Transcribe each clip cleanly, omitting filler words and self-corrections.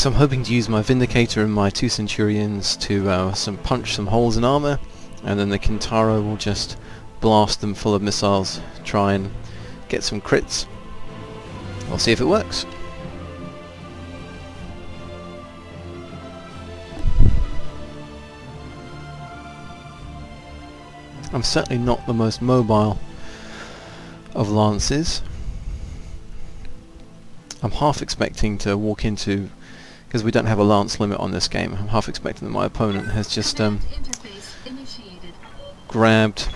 So I'm hoping to use my Vindicator and my 2 Centurions to punch some holes in armor, and then the Kintaro will just blast them full of missiles, try and get some crits. We'll see if it works. I'm certainly not the most mobile of lances. I'm half expecting to walk into, because we don't have a lance limit on this game, I'm half expecting that my opponent has just grabbed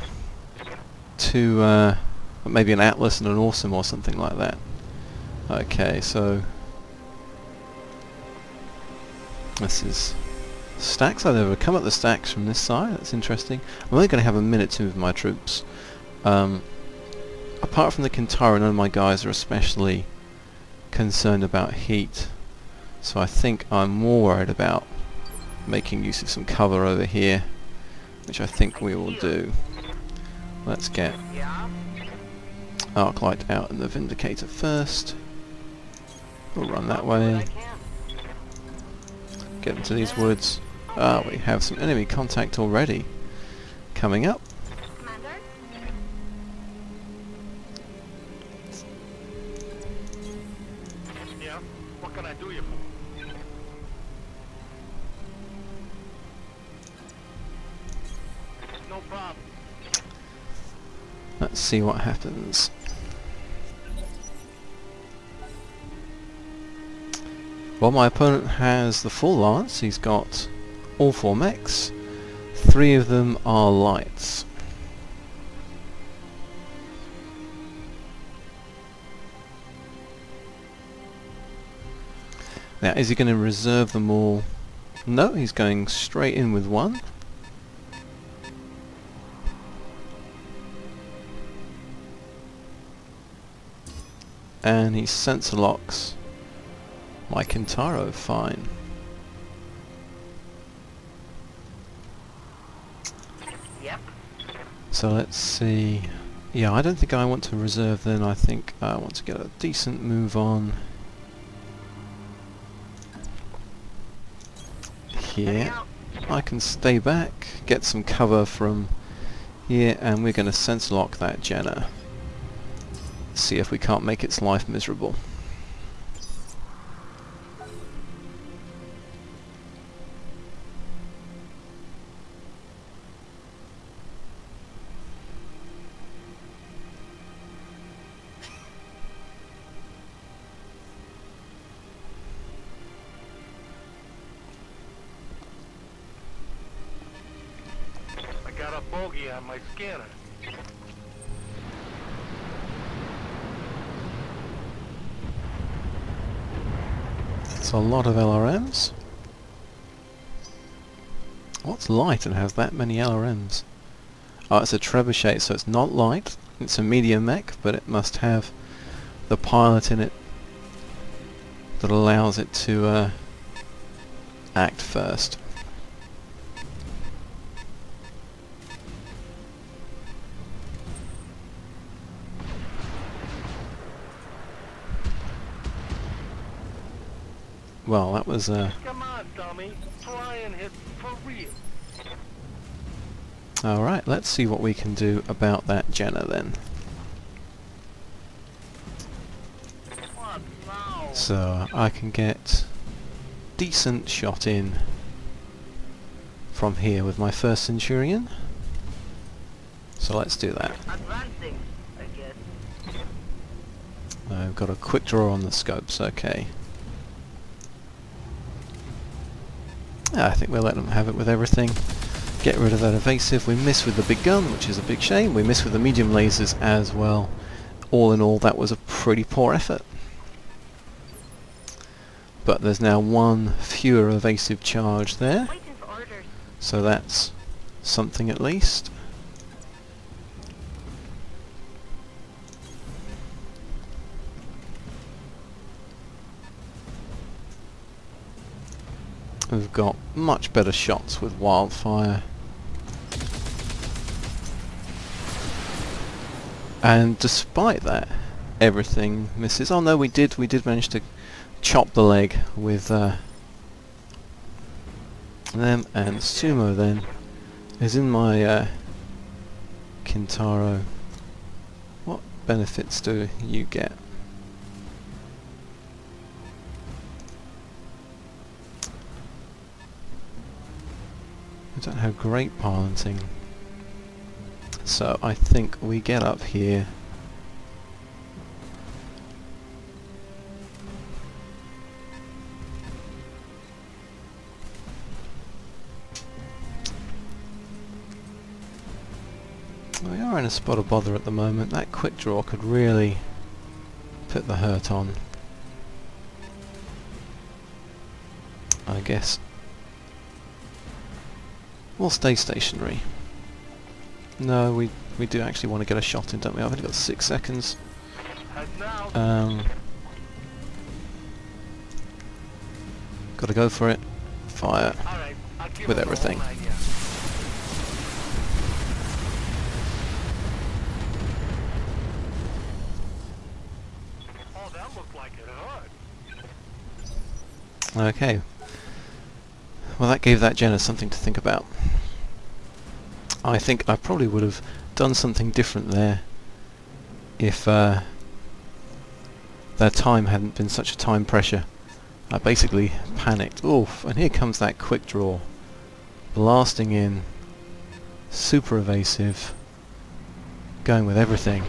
2, maybe an Atlas and an Awesome or something like that. Okay, so this is stacks. I've never come up the stacks from this side. That's interesting. I'm only going to have a minute to move my troops. Apart from the Kintaro, none of my guys are especially concerned about heat, so I think I'm more worried about making use of some cover over here, which I think we will do. Let's get Arclight out and the Vindicator first. We'll run that way. Get into these woods. Ah, we have some enemy contact already coming up. Yeah, what can I do you for? No problem. Let's see what happens. Well, my opponent has the full lance. He's got all 4 mechs. 3 of them are lights. Now, is he going to reserve them all? No, he's going straight in with 1. And he sensor locks my Kintaro, fine. Yep. So let's see. Yeah, I don't think I want to reserve then. I think I want to get a decent move on here. I can stay back, get some cover from here, and we're going to sensor lock that Jenna. See if we can't make its life miserable. I got a bogey on my scanner. It's a lot of LRMs. What's light and has that many LRMs? Oh, it's a trebuchet, so it's not light. It's a medium mech, but it must have the pilot in it that allows it to act first. Well, that was Come on, dummy. Try and hit for real. alright, let's see what we can do about that Jenna then. What now? So I can get decent shot in from here with my 1st Centurion. So let's do that. Advancing, I guess. I've got a quick draw on the scopes, okay. I think we'll let them have it with everything. Get rid of that evasive. We miss with the big gun, which is a big shame. We miss with the medium lasers as well. All in all, that was a pretty poor effort. But there's now 1 fewer evasive charge there. So that's something at least. We've got much better shots with Wildfire. And despite that, everything misses. Oh no, we did manage to chop the leg with them, and Sumo then is in my Kintaro. What benefits do you get? I don't have great piloting, so I think we get up here. We are in a spot of bother at the moment. That quick draw could really put the hurt on. I guess we'll stay stationary. No, we do actually want to get a shot in, don't we? I've only got 6 seconds. Got to go for it. Fire with everything. Oh, that looked like it hurt. Okay. Well, that gave that Jenna something to think about. I think I probably would have done something different there if their time hadn't been such a time pressure. I basically panicked. Oof, and here comes that quick draw. Blasting in. Super evasive. Going with everything.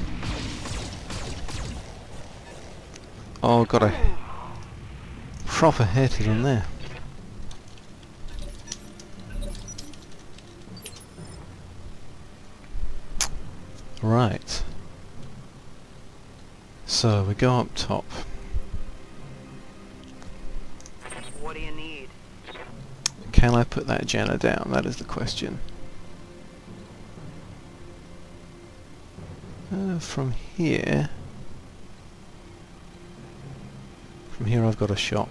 Oh, got a proper head hit on there. Right. So we go up top. What do you need? Can I put that Jenna down? That is the question. From here... From here I've got a shot.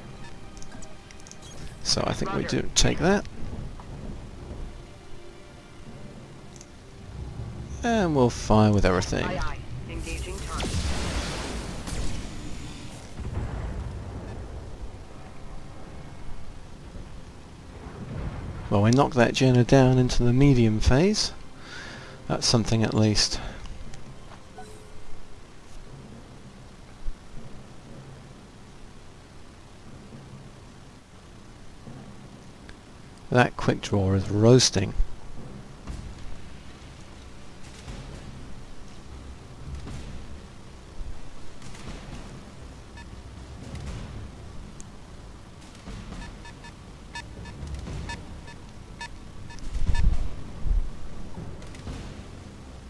So I think we do take that. And we'll fire with everything. Aye, aye. Engaging target. Well, we knocked that Jenna down into the medium phase. That's something at least. That quick draw is roasting.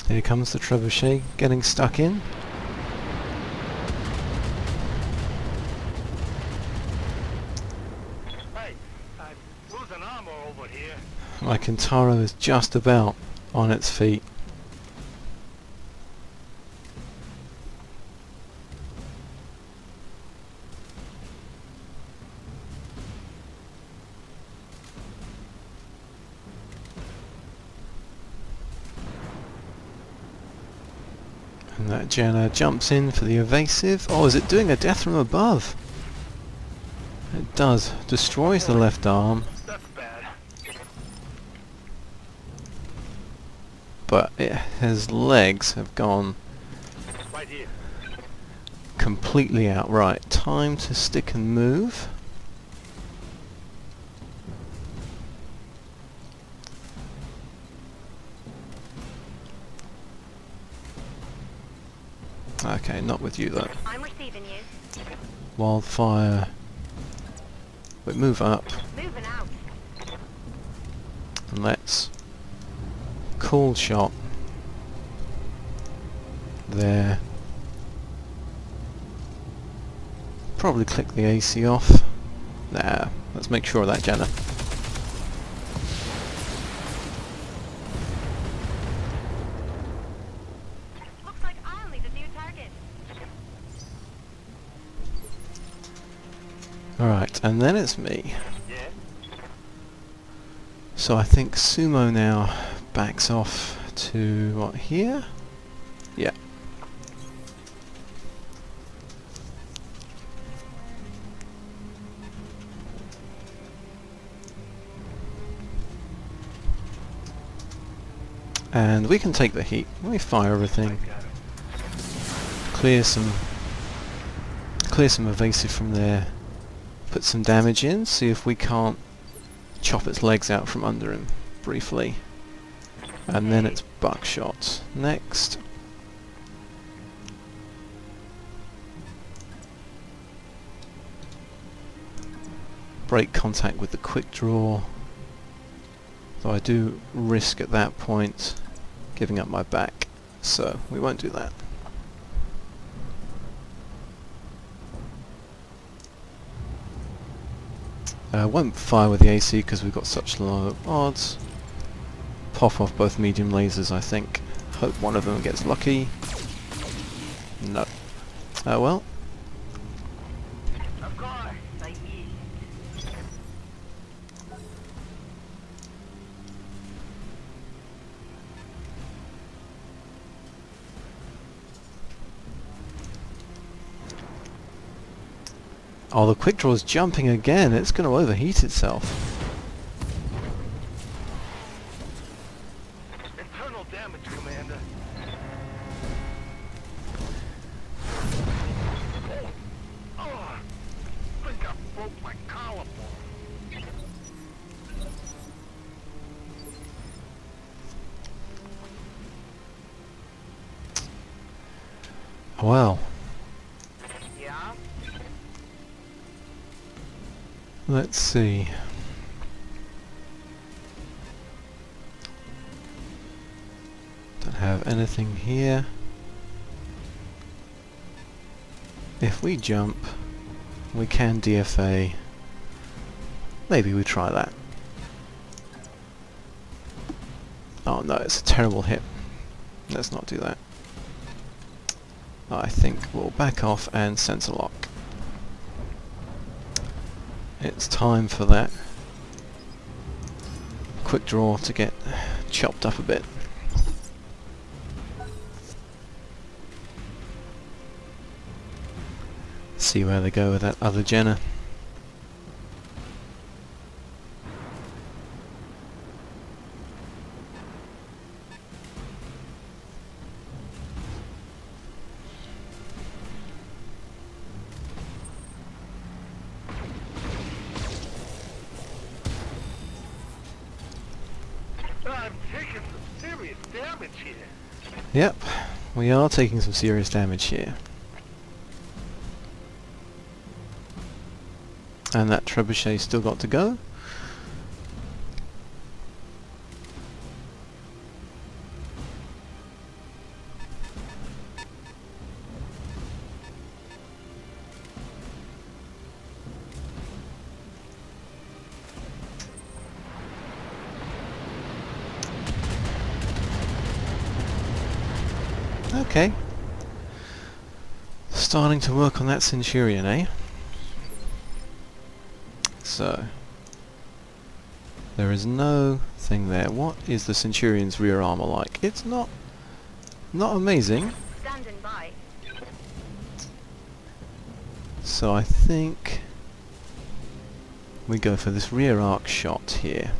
Here comes the trebuchet getting stuck in. Hey, I'm losing armor over here. My Kintaro is just about on its feet. And that Jenna jumps in for the evasive. Oh, is it doing a death from above? It does. Destroys the left arm. That's bad. But his legs have gone Right here. completely out. Right, time to stick and move. Okay, not with you though. I'm receiving you. Wildfire. Wait, move up. Moving out. And let's cool shot there. Probably click the AC off. Nah, let's make sure of that, Jenna. Looks like I'll need a new target. Alright, and then it's me. Yeah. So I think Sumo now backs off to what, here? Yeah. And we can take the heat. Let me fire everything. Clear some evasive from there. Put some damage in, see if we can't chop its legs out from under him briefly. And then it's buckshot. Next. Break contact with the quick draw. So I do risk at that point giving up my back. So we won't do that. Won't fire with the AC because we've got such low odds. Pop off both medium lasers, I think. Hope one of them gets lucky. No. Well. Of course, I eat. Oh, the quick draw is jumping again. It's going to overheat itself. Internal damage, Commander. Oh, I think I broke my collarbone. Well. Yeah? Let's see. Don't have anything here. If we jump, we can DFA. Maybe we try that. Oh no, it's a terrible hit. Let's not do that. I think we'll back off and sensor lock. It's time for that quick draw to get chopped up a bit. See where they go with that other Jenna. I'm taking some serious damage here. Yep, we are taking some serious damage here. And that trebuchet's still got to go. Okay. Starting to work on that Centurion, eh? So, there is no thing there. What is the Centurion's rear armor like? It's not amazing. Standing by. So I think we go for this rear arc shot here.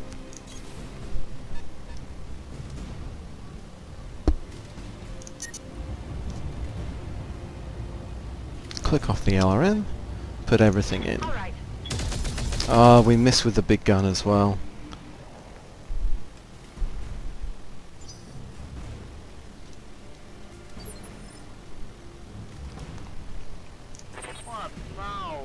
Click off the LRM, put everything in. All right. Ah, we missed with the big gun as well. What now?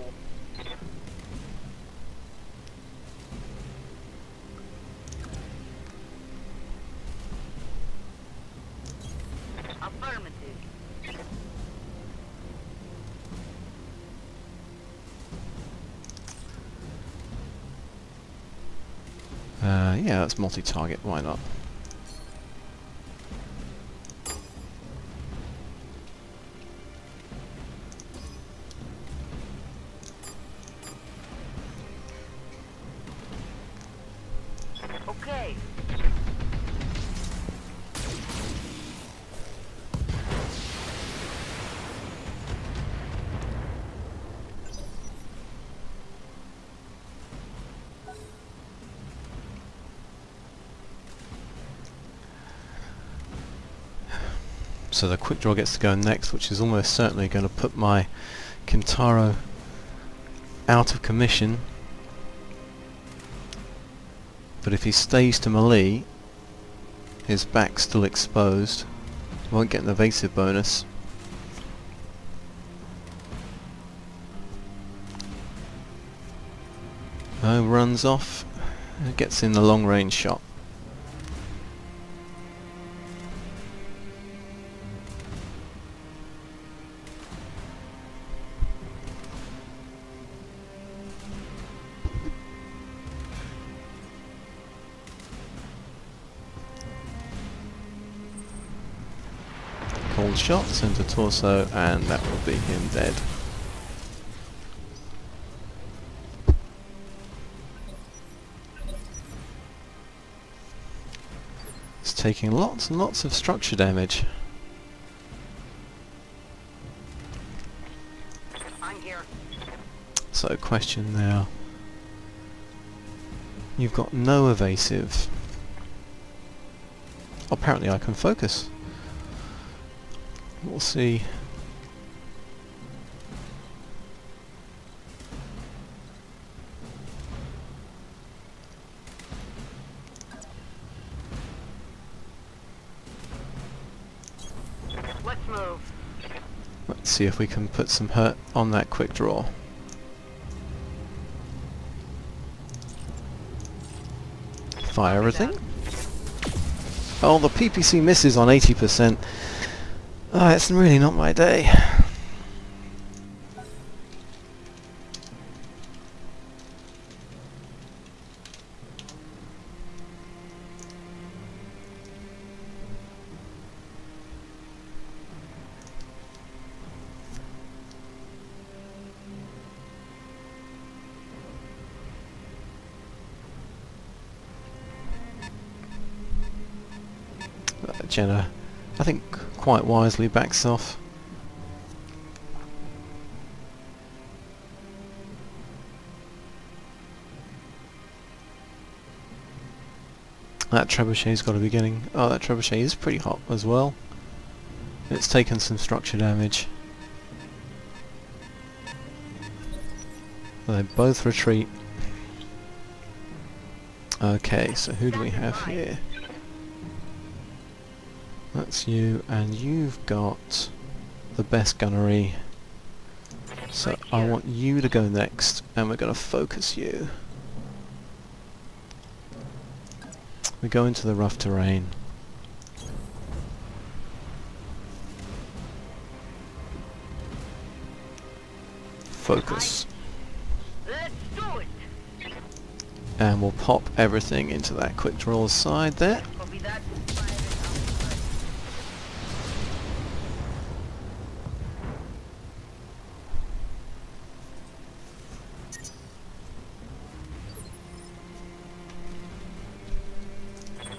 Affirmative. Yeah, that's multi-target, why not? Okay. So the quick draw gets to go next, which is almost certainly going to put my Kintaro out of commission. But if he stays to melee, his back's still exposed. Won't get an evasive bonus. Runs off, gets in the long range shot. Cold shot, center torso, and that will be him dead. It's taking lots and lots of structure damage. I'm here. So question now. You've got no evasive. Apparently I can focus. We'll see. Let's move. Let's see if we can put some hurt on that quick draw. Fire everything. Oh, the PPC misses on 80%. Oh, it's really not my day. Jenna, I think, quite wisely backs off. That trebuchet's got to be getting... Oh, that trebuchet is pretty hot as well. It's taken some structure damage. They both retreat. Okay, so who do we have here? That's you, and you've got the best gunnery. So I want you to go next, and we're going to focus you. We go into the rough terrain. Focus. Let's do it. And we'll pop everything into that quick draw side there. Copy that.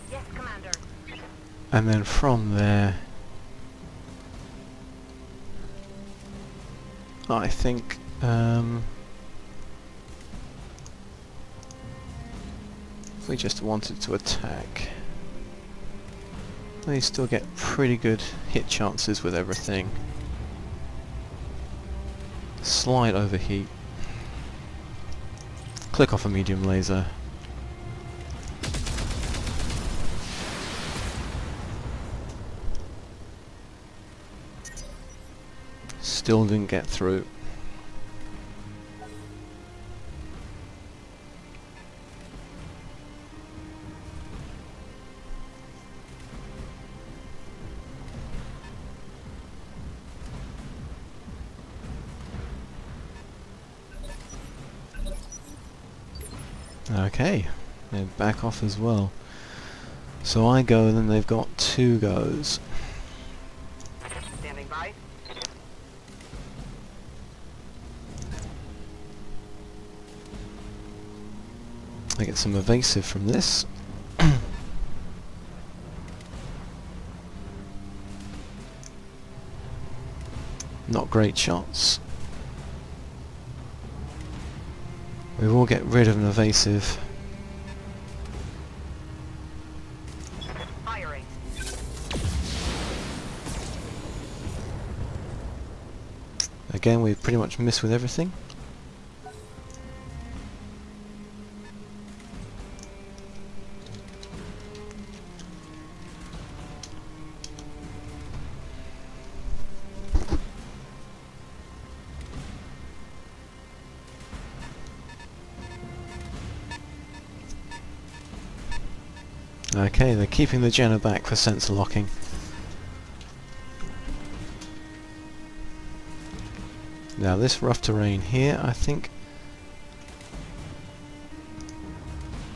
Yes, Commander. And then from there, I think if we just wanted to attack, they still get pretty good hit chances with everything. Slight overheat. Click off a medium laser. Still didn't get through. Okay, they back off as well. So I go, and then they've got 2 goes. Standing by. I get some evasive from this. Not great shots. We will get rid of an evasive. Firing. Again, we've pretty much missed with everything. Okay, they're keeping the Jenner back for sensor locking. Now this rough terrain here, I think,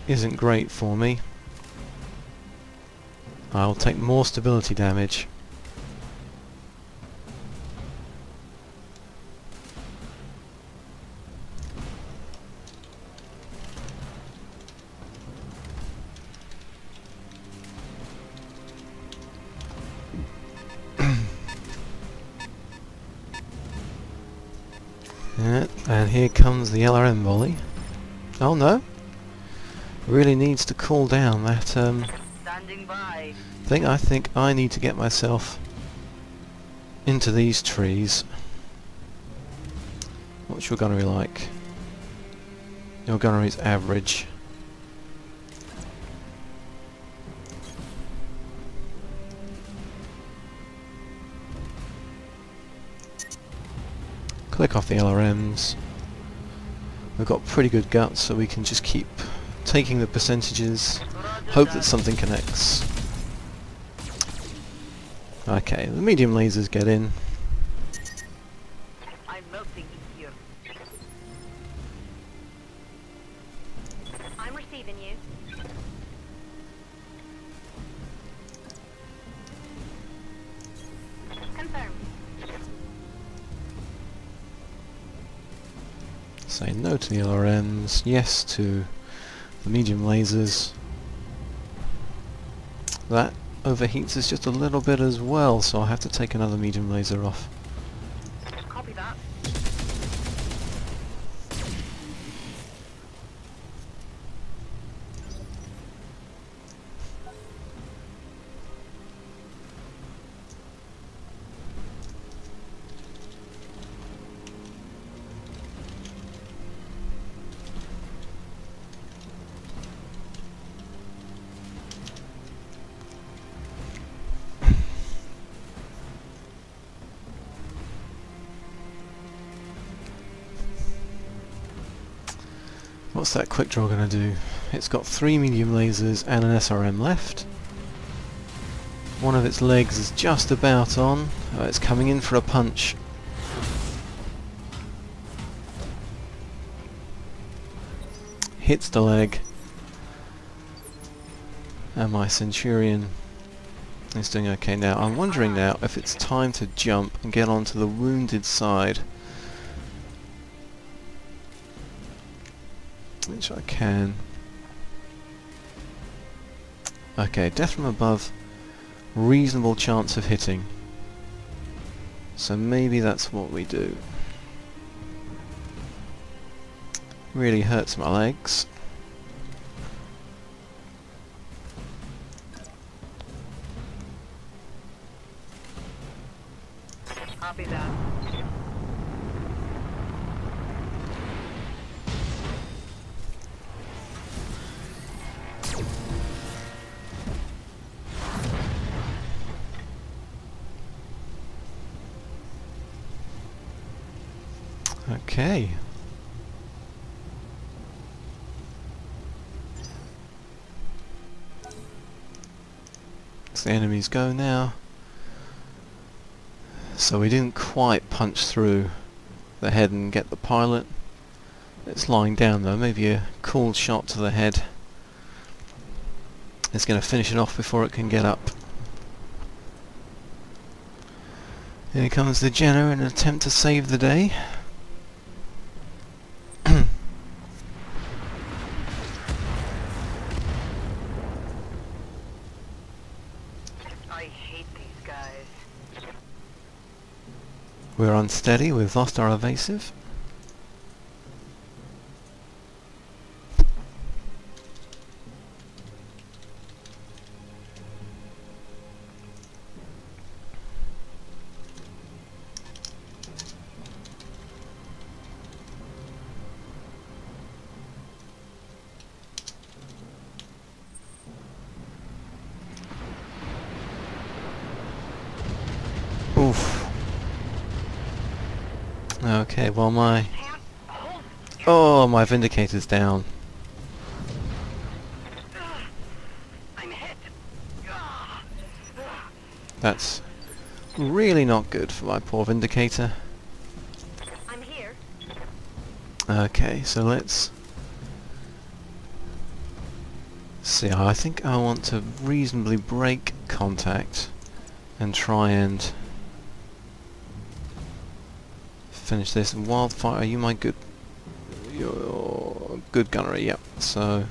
isn't great for me. I'll take more stability damage. Yeah, and here comes the LRM volley. Oh no! Really needs to cool down that Standing by. thing. I think I need to get myself into these trees. What's your gunnery like? Your gunnery's average. Click off the LRMs. We've got pretty good guts, so we can just keep taking the percentages, hope that something connects. Okay, the medium lasers get in. I'm melting in here. I'm receiving you. Confirmed. Say no to the LRMs, yes to the medium lasers. That overheats us just a little bit as well, so I'll have to take another medium laser off. Copy that. What's that quick draw going to do? It's got 3 medium lasers and an SRM left. One of its legs is just about on. It's coming in for a punch. Hits the leg. And my Centurion is doing okay now. I'm wondering now if it's time to jump and get onto the wounded side. Which I can. Okay, death from above. Reasonable chance of hitting. So maybe that's what we do. Really hurts my legs. Copy that. Okay. So the enemies go now. So we didn't quite punch through the head and get the pilot. It's lying down though, maybe a cool shot to the head. It's going to finish it off before it can get up. Here comes the Jenner in an attempt to save the day. I hate these guys. We're unsteady, we've lost our evasive. Okay, well my... Can't hold. Oh, my Vindicator's down. I'm hit. Ah. That's really not good for my poor Vindicator. I'm here. Okay, so let's... see, I think I want to reasonably break contact and try and finish this. Wildfire, are you my good... you're good gunnery, yep. So,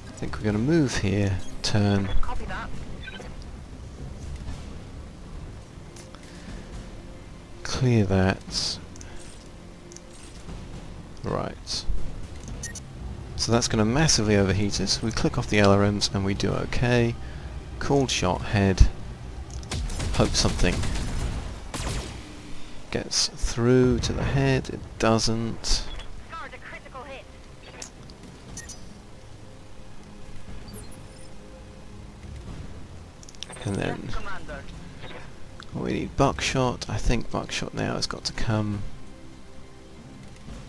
I think we're going to move here, turn, Copy that. clear that. Right. So that's going to massively overheat us. We click off the LRMs and we do okay. Cold shot head. Hope something gets through to the head. It doesn't. Scored a critical hit. And then Yes, Commander. we need buckshot. I think buckshot now has got to come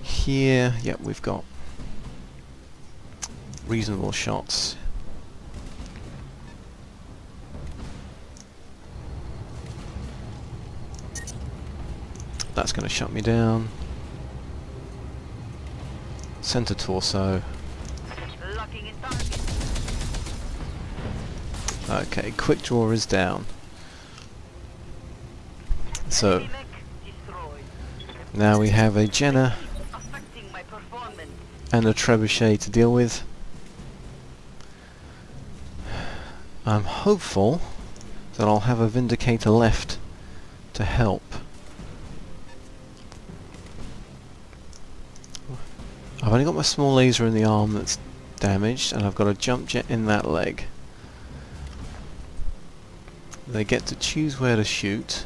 here. Yep, we've got reasonable shots. That's going to shut me down. Center torso. Locking in target. Okay, quick draw is down. So Enemy mech destroyed. now we have a Jenner Affecting my performance. and a trebuchet to deal with. I'm hopeful that I'll have a Vindicator left to help. I've only got my small laser in the arm that's damaged, and I've got a jump jet in that leg. They get to choose where to shoot,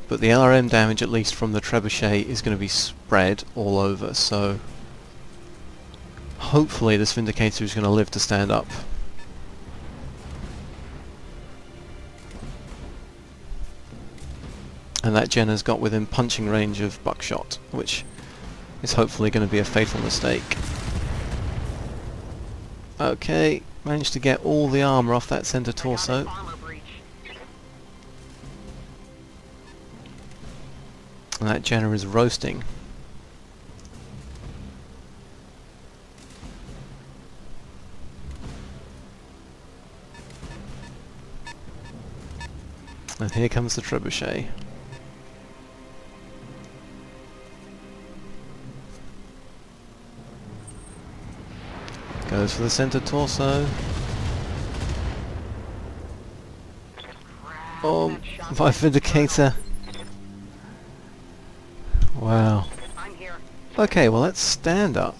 but the LRM damage, at least from the trebuchet, is going to be spread all over, so hopefully this Vindicator is going to live to stand up. And that Jenner's got within punching range of buckshot, which is hopefully going to be a fatal mistake. Okay, managed to get all the armour off that center torso. Armor breach. And that Jenner is roasting. And here comes the trebuchet. Goes for the center torso. Oh, my Vindicator. Wow. I'm here. Okay, well let's stand up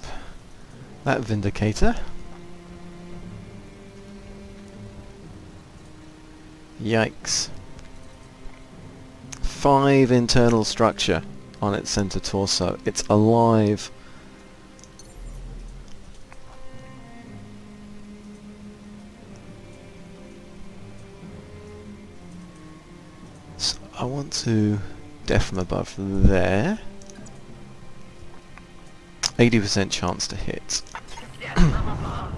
that Vindicator. Yikes. 5 internal structure on its center torso. It's alive. So I want to def from above there. 80% chance to hit. Yes, from above.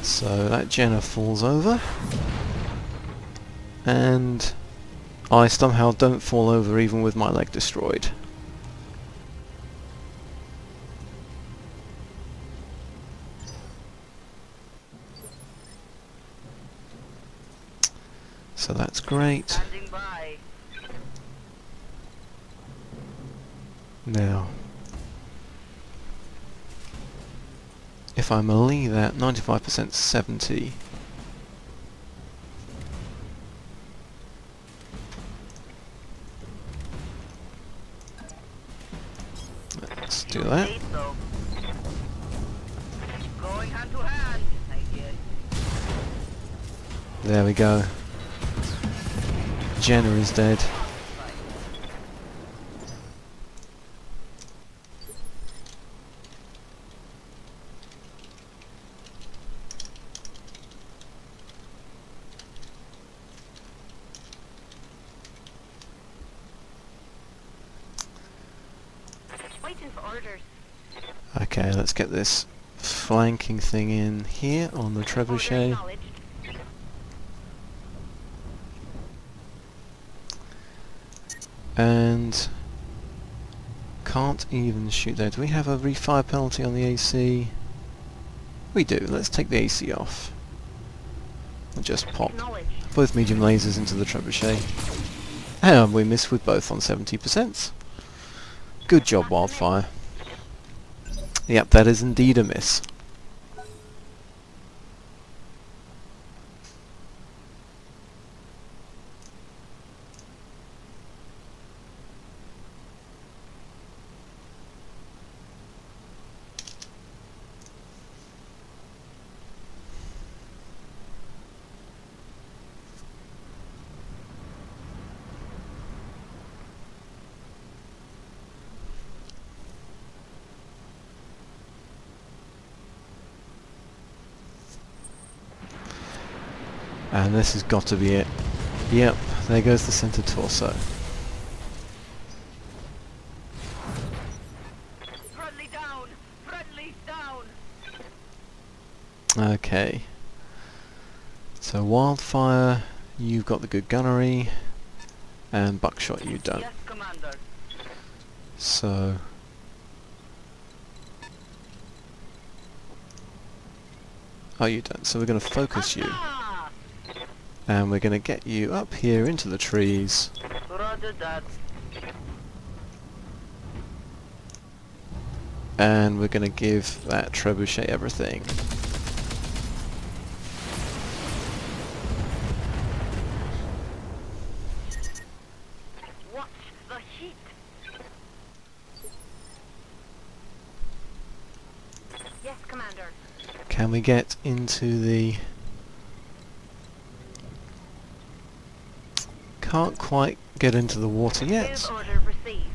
So that Jenner falls over, and I somehow don't fall over even with my leg destroyed. So that's great. Standing by. Now, if I melee that, 95% 70. Let's do that. Say so. Going hand to hand, I guess. There we go. Jenner is dead. Give orders. Okay, let's get this flanking thing in here on the Order trebuchet. acknowledged. And can't even shoot there. Do we have a refire penalty on the AC? We do. Let's take the AC off. And just pop Acknowledged. both medium lasers into the trebuchet. And we missed with both on 70%. Good job, Wildfire. Yep, that is indeed a miss. And this has got to be it. Yep, there goes the center torso. Friendly down. Friendly down. Okay. So Wildfire, you've got the good gunnery, and Buckshot you don't. Yes, Commander. So... Oh, you don't. So we're going to focus you. Huzzah! And we're going to get you up here into the trees. Roger that. And we're going to give that trebuchet everything. Watch the heat. Yes, Commander. Can we get into the... Can't quite get into the water yet. Give order received.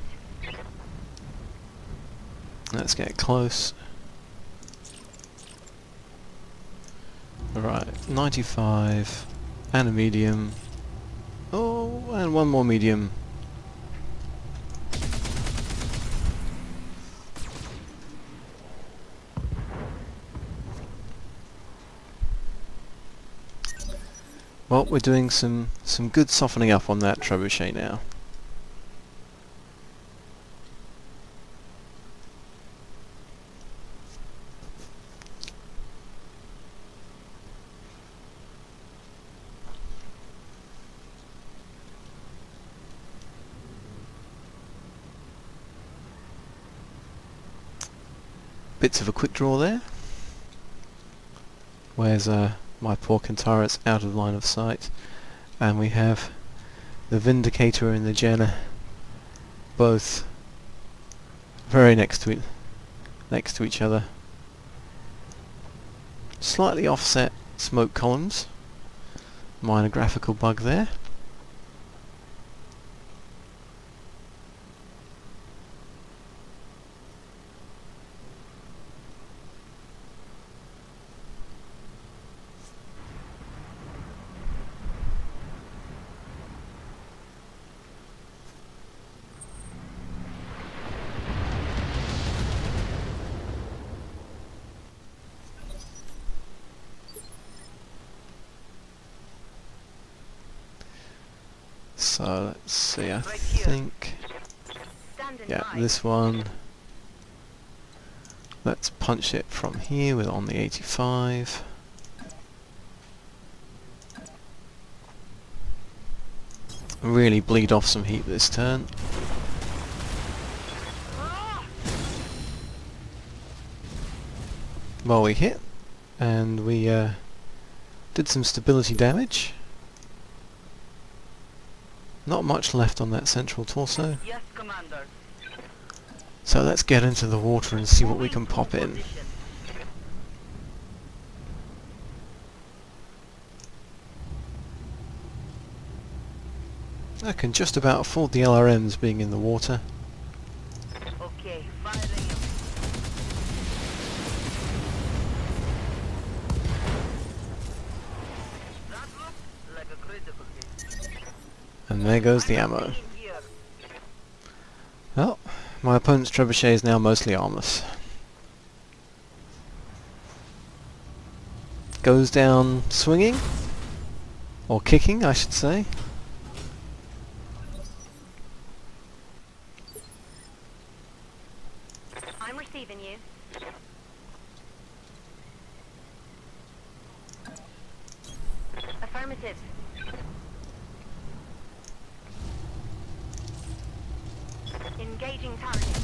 Let's get close. Alright, 95 and a medium. Oh, and one more medium. Well, we're doing some good softening up on that trebuchet now. Bits of a quick draw there. Where's my poor Kentaurus out of line of sight, and we have the Vindicator and the Jenna both very next to each other. Slightly offset smoke columns. Minor graphical bug there. So let's see, I Right here. think, Standing yeah, by. this one. Let's punch it from here with on the 85. Really bleed off some heat this turn. Well, we hit, and we did some stability damage. Not much left on that central torso. Yes, Commander. So let's get into the water and see what we can pop in. Position. I can just about afford the LRMs being in the water. Okay, firing. That looks like a critical hit. And there goes the I'm ammo. staying here. Well, My opponent's trebuchet is now mostly armless. Goes down swinging, or kicking I should say. I'm receiving you. Affirmative. Engaging target.